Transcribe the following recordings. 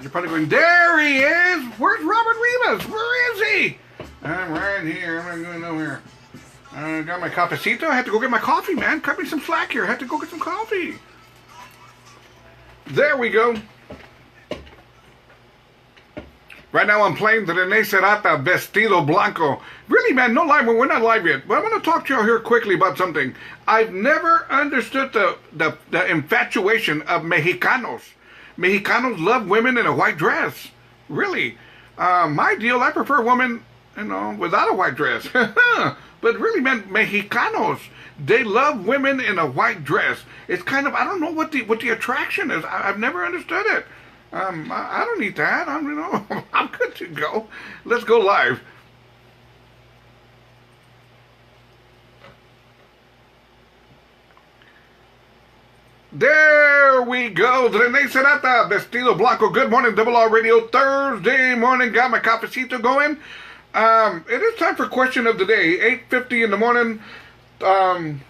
You're probably going, there he is. Where's Robert Rivas? Where is he? I'm right here. I'm not going nowhere. I got my cafecito. I had to go get my coffee, man. Cut me some slack here. I had to go get some coffee. There we go. Right now I'm playing the Renee Serrata Vestido Blanco. Really, man, no lie, we're not live yet. But I'm going to talk to you here quickly about something. I've never understood the infatuation of Mexicanos. Mexicanos love women in a white dress. Really. My deal, I prefer women, without a white dress. But really, man, Mexicanos, they love women in a white dress. It's kind of, I don't know what the attraction is. I've never understood it. I don't need that. I'm good to go. Let's go live. There we go. Renee Serrata, Vestido Blanco. Good morning, Double R Radio. Thursday morning. Got my cafecito going. It is time for question of the day. 8:50 in the morning. Then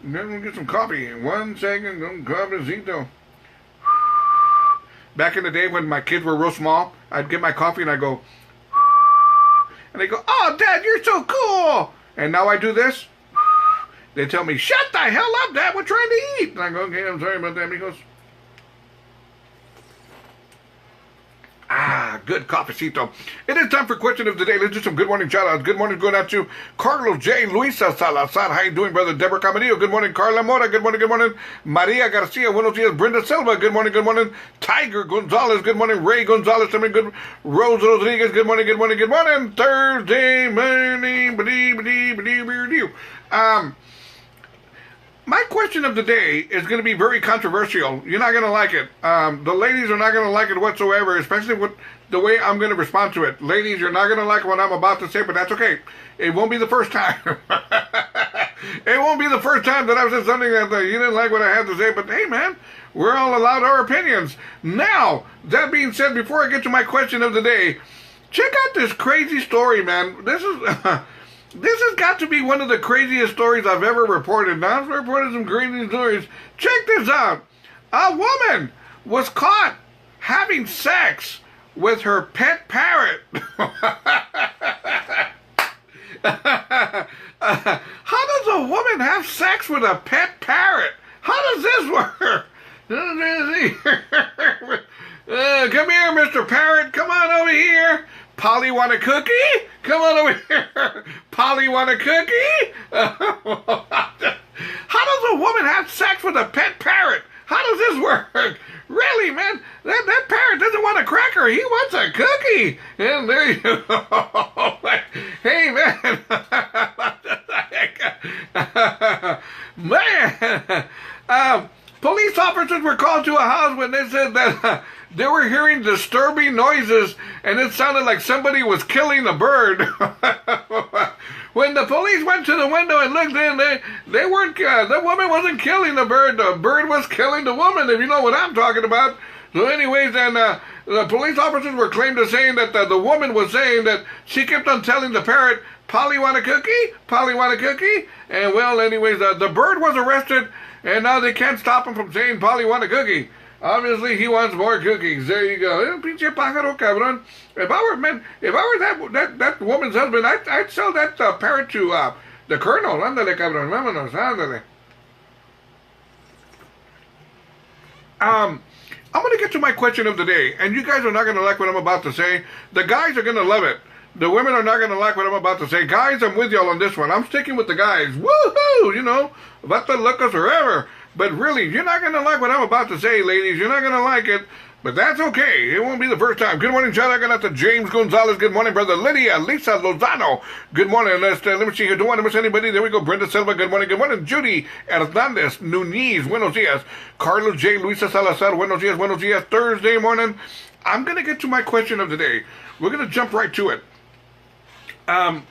we'll get some coffee. 1 second. Cafecito. Back in the day when my kids were real small, I'd get my coffee and I go, and they go, oh, Dad, you're so cool. And now I do this. They tell me, shut the hell up, Dad, we're trying to eat. And I go, okay, I'm sorry about that. And he goes, good cafecito. It is time for question of the day. Let's do some good morning shout outs. Good morning going out to Carlos J. Luisa Salazar. How you doing, brother? Deborah Camarillo. Good morning, Carla Mora. Good morning, good morning. Maria Garcia. Buenos dias. Brenda Silva. Good morning, good morning. Tiger Gonzalez. Good morning. Ray Gonzalez. Good. Rose Rodriguez. Good morning, good morning, good morning. Thursday morning. My question of the day is going to be very controversial. You're not going to like it. The ladies are not going to like it whatsoever, especially with the way I'm going to respond to it. Ladies, you're not going to like what I'm about to say, but that's okay. It won't be the first time. It won't be the first time that I've said something that you didn't like what I had to say, but hey, man, we're all allowed our opinions. Now, that being said, before I get to my question of the day, check out this crazy story, man. This has got to be one of the craziest stories I've ever reported. Now, I've reported some crazy stories. Check this out. A woman was caught having sex with her pet parrot. How does a woman have sex with a pet parrot? How does this work? Come here, Mr. Parrot. Come on over here. Polly, want a cookie? Come on over here. Polly, want a cookie? How does a woman have sex with a pet parrot? How does this work? Really, man? That parrot doesn't want a cracker. He wants a cookie. And there you go. Hey, man. Man. Police officers were called to a house when they said that they were hearing disturbing noises and it sounded like somebody was killing a bird. When the police went to the window and looked in, they weren't, the woman wasn't killing the bird was killing the woman, if you know what I'm talking about. So anyways, then the police officers were claimed to saying that the woman was saying that she kept on telling the parrot, Polly, want a cookie? Polly, want a cookie? And well, anyways, the bird was arrested. And now they can't stop him from saying, Polly, want a cookie. Obviously, he wants more cookies. There you go. Pinche pájaro, cabrón. If I were that woman's husband, I'd sell that parrot to the colonel. Ándale, cabrón. Vámonos. Ándale. I'm going to get to my question of the day. And you guys are not going to like what I'm about to say. The guys are going to love it. The women are not going to like what I'm about to say. Guys, I'm with y'all on this one. I'm sticking with the guys. Woohoo! About to look us forever. But really, you're not going to like what I'm about to say, ladies. You're not going to like it. But that's okay. It won't be the first time. Good morning, shout out to James Gonzalez. Good morning, brother Lydia, Lisa Lozano. Good morning. Let me see here. Don't want to miss anybody. There we go. Brenda Silva. Good morning. Good morning. Judy Hernandez Nunez. Buenos dias. Carlos J. Luisa Salazar. Buenos dias. Buenos dias. Thursday morning. I'm going to get to my question of the day. We're going to jump right to it. Let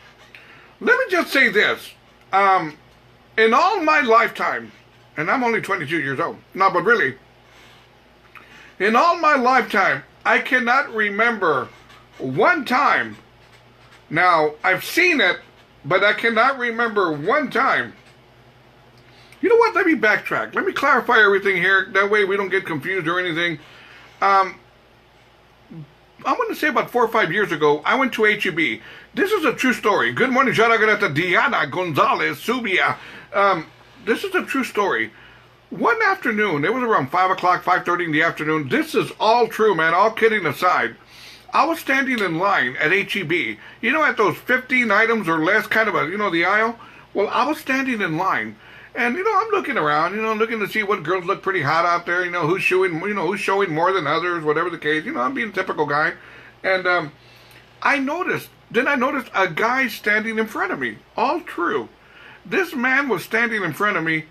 me just say this. In all my lifetime, and I'm only 22 years old. No, but really, in all my lifetime, I cannot remember one time. Now, I've seen it, but I cannot remember one time. You know what? Let me backtrack. Let me clarify everything here. That way we don't get confused or anything. I'm going to say about 4 or 5 years ago, I went to HEB. This is a true story. Good morning, shout out to Diana Gonzalez Subia. This is a true story. One afternoon, it was around 5 o'clock, 5:30 in the afternoon. This is all true, man, all kidding aside. I was standing in line at HEB. You know, at those 15 items or less kind of the aisle? Well, I was standing in line. And, I'm looking around, looking to see what girls look pretty hot out there, who's showing more than others, whatever the case. I'm being a typical guy. And I noticed a guy standing in front of me. All true. This man was standing in front of me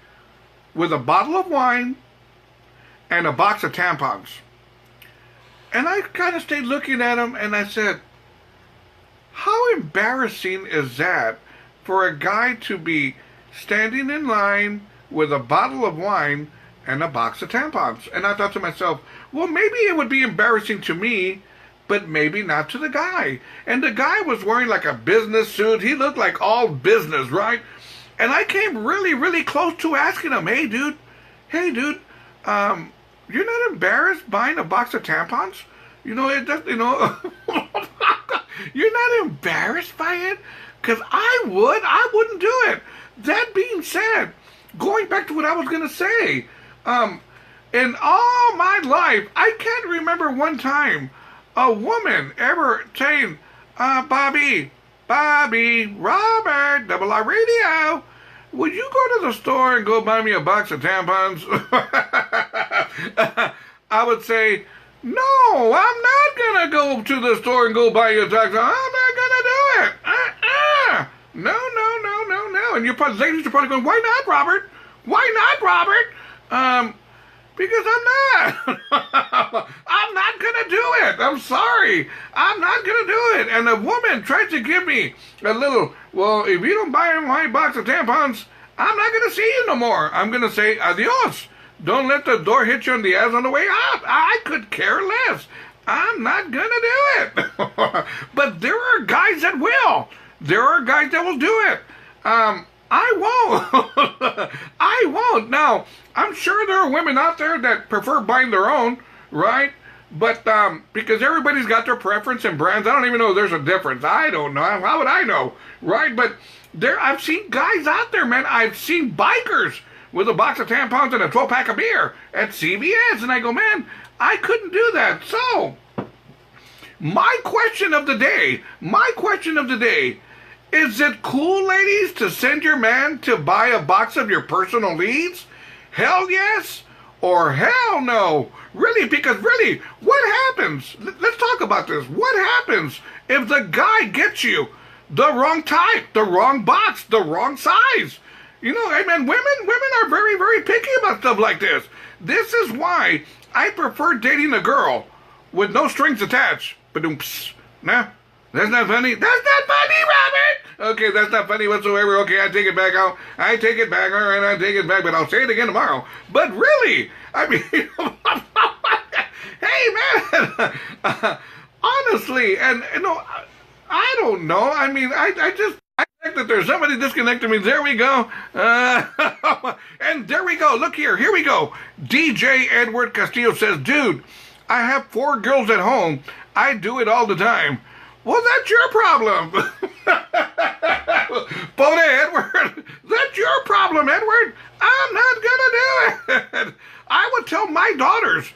with a bottle of wine and a box of tampons. And I kind of stayed looking at him, and I said, how embarrassing is that for a guy to be standing in line with a bottle of wine and a box of tampons? And I thought to myself, well, maybe it would be embarrassing to me, but maybe not to the guy. And the guy was wearing like a business suit. He looked like all business, right? And I came really, really close to asking him, hey, dude, you're not embarrassed buying a box of tampons? You're not embarrassed by it? Because I wouldn't do it. That being said, going back to what I was going to say, in all my life, I can't remember one time a woman ever saying, Bobby, Robert, RRR Radio, would you go to the store and go buy me a box of tampons? I would say, no, I'm not going to go to the store and go buy you a box. I'm not going to do it. No. And ladies are probably going, why not, Robert? Why not, Robert? Because I'm not. I'm not going to do it. I'm sorry. I'm not going to do it. And a woman tried to give me a little, well, if you don't buy my box of tampons, I'm not going to see you no more. I'm going to say adios. Don't let the door hit you on the ass on the way out. I could care less. I'm not going to do it. But there are guys that will. There are guys that will do it. I won't. I won't. Now, I'm sure there are women out there that prefer buying their own, right? But because everybody's got their preference and brands, I don't even know if there's a difference. I don't know. How would I know, right? But I've seen guys out there, man. I've seen bikers with a box of tampons and a 12-pack of beer at CVS, and I go, man, I couldn't do that. So, my question of the day, is it cool, ladies, to send your man to buy a box of your personal needs? Hell yes or hell no? Really, because really, what happens? Let's talk about this. What happens if the guy gets you the wrong type, the wrong box, the wrong size? Hey man, women are very, very picky about stuff like this. This is why I prefer dating a girl with no strings attached. Ba-doom-ps. Nah. That's not funny. That's not funny, Robert! Okay, that's not funny whatsoever. Okay, I take it back out. I take it back. All right, I take it back, but I'll say it again tomorrow. But really, I mean, hey, man, honestly, and, I don't know. I mean, I think that there's somebody disconnected me. There we go. And there we go. Look here. Here we go. DJ Edward Castillo says, dude, I have 4 girls at home. I do it all the time. Well, that's your problem. Pobre Edward. That's your problem, Edward. I'm not going to do it. I would tell my daughters,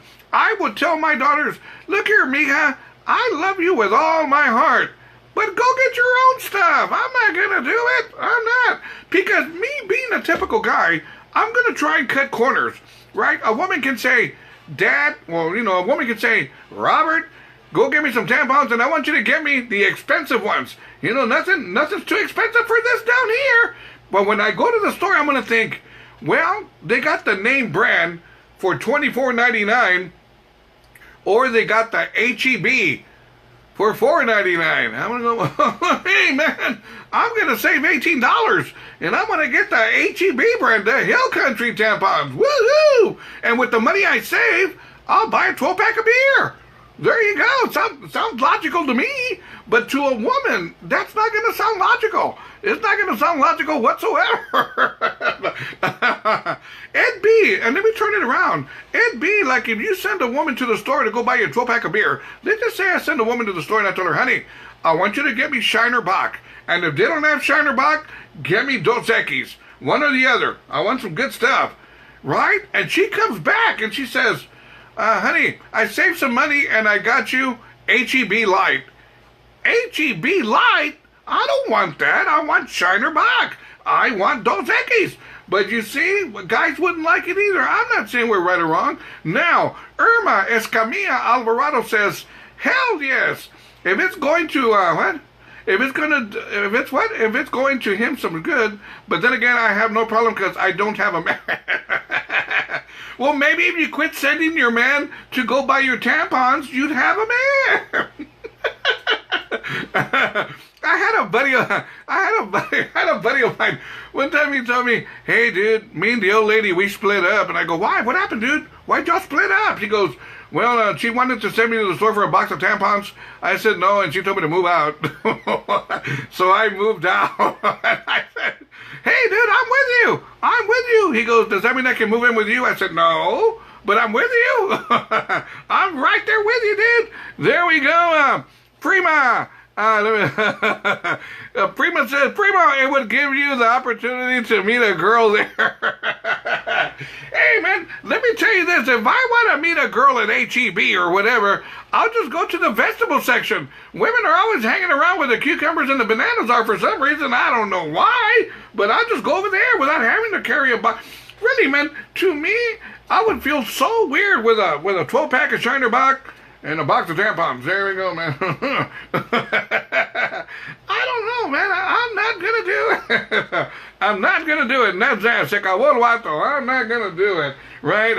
look here, mija, I love you with all my heart, but go get your own stuff. I'm not going to do it. I'm not. Because me being a typical guy, I'm going to try and cut corners, right? A woman can say, Dad, a woman can say, Robert, go get me some tampons, and I want you to get me the expensive ones. Nothing's too expensive for this down here. But when I go to the store, I'm going to think, well, they got the name brand for $24.99, or they got the HEB for $4.99. I'm going to go, hey, man, I'm going to save $18, and I'm going to get the HEB brand, the Hill Country tampons. Woohoo! And with the money I save, I'll buy a 12-pack of beer. There you go. Sounds logical to me. But to a woman, that's not going to sound logical. It's not going to sound logical whatsoever. It'd be, and let me turn it around. It'd be like if you send a woman to the store to go buy you a 12-pack of beer. Let's just say I send a woman to the store and I tell her, honey, I want you to get me Shiner Bock. And if they don't have Shiner Bock, get me Dos Equis. One or the other. I want some good stuff. Right? And she comes back and she says, honey, I saved some money and I got you H-E-B Light. H-E-B Light? I don't want that. I want Shiner Bock. I want Dos Equis. But you see, guys wouldn't like it either. I'm not saying we're right or wrong. Now, Irma Escamilla Alvarado says, hell yes. If it's going to, what? If it's going to him some good, but then again, I have no problem because I don't have a man. Well, maybe if you quit sending your man to go buy your tampons, you'd have a man. I had a buddy of mine. One time he told me, hey, dude, me and the old lady, we split up. And I go, why? What happened, dude? Why'd y'all split up? He goes, well, she wanted to send me to the store for a box of tampons. I said no, and she told me to move out. So I moved out. And I said, hey, dude, I'm with you. I'm with you. He goes, does that mean I can move in with you? I said, no, but I'm with you. I'm right there with you, dude. There we go. Prima. Prima says, Prima, it would give you the opportunity to meet a girl there. Hey, man, let me tell you this. If I want to meet a girl at H-E-B or whatever, I'll just go to the vegetable section. Women are always hanging around where the cucumbers and the bananas are for some reason. I don't know why, but I'll just go over there without having to carry a box. Really, man, to me, I would feel so weird with a 12-pack of Shiner Bock and a box of tampons. There we go, man. I don't know, man. I'm not going to do it. I'm not going to do it. I'm not going to do it. Right?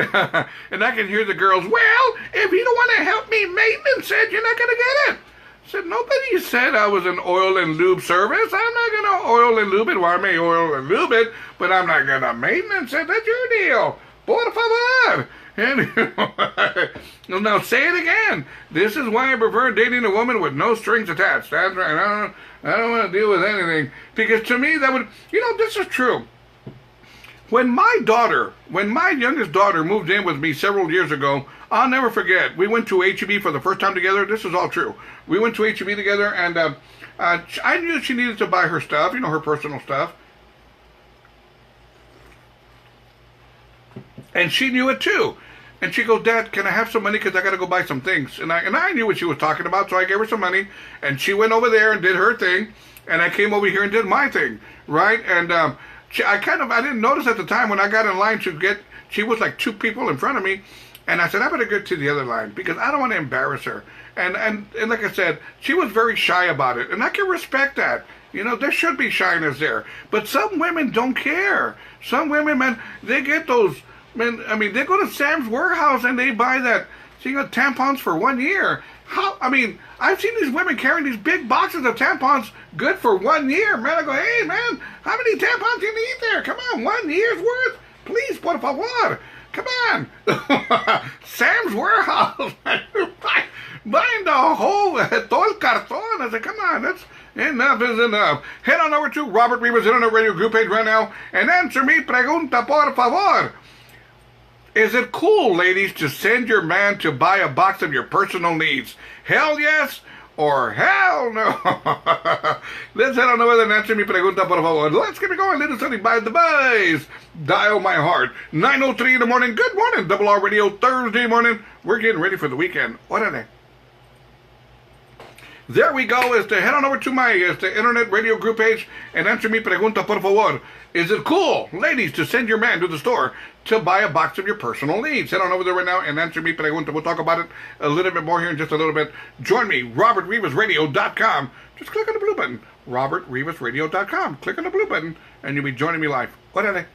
And I can hear the girls, well, if you don't want to help me, maintenance said you're not going to get it. I said, nobody said I was an oil and lube service. I'm not going to oil and lube it. Well, I may oil and lube it, but I'm not going to maintenance it. That's your deal. Por favor. And now say it again. This is why I prefer dating a woman with no strings attached. That's right. I don't want to deal with anything. Because to me, that would, this is true. When my youngest daughter moved in with me several years ago, I'll never forget. We went to H-E-B for the first time together. This is all true. We went to H-E-B together, and I knew she needed to buy her stuff, her personal stuff. And she knew it too. And she goes, Dad, can I have some money because I got to go buy some things? And I knew what she was talking about, so I gave her some money. And she went over there and did her thing. And I came over here and did my thing, right? And I didn't notice at the time when I got in line she was like two people in front of me. And I said, I better get to the other line because I don't want to embarrass her. And like I said, she was very shy about it. And I can respect that. There should be shyness there. But some women don't care. Some women, man, they get those... Man, they go to Sam's Warehouse and they buy that, tampons for 1 year. I've seen these women carrying these big boxes of tampons good for 1 year. Man, I go, hey, man, how many tampons do you need there? Come on, 1 year's worth? Please, por favor. Come on. Sam's Warehouse. Buying the whole, todo el cartón. I said, come on, enough is enough. Head on over to Robert Rivas Internet Radio group page right now and answer me pregunta, por favor. Is it cool, ladies, to send your man to buy a box of your personal needs? Hell yes or hell no? Let's head on over and answer mi pregunta, por favor. Let's get it going. Little something by the buzz. Dial my heart. 9:03 in the morning. Good morning, Double R Radio. Thursday morning. We're getting ready for the weekend. Órale. There we go. Head on over to my internet radio group page and answer mi pregunta, por favor. Is it cool, ladies, to send your man to the store to buy a box of your personal needs? Head on over there right now and answer mi pregunta. We'll talk about it a little bit more here in just a little bit. Join me, robertrivasradio.com. Just click on the blue button, robertrivasradio.com. Click on the blue button, and you'll be joining me live. Órale.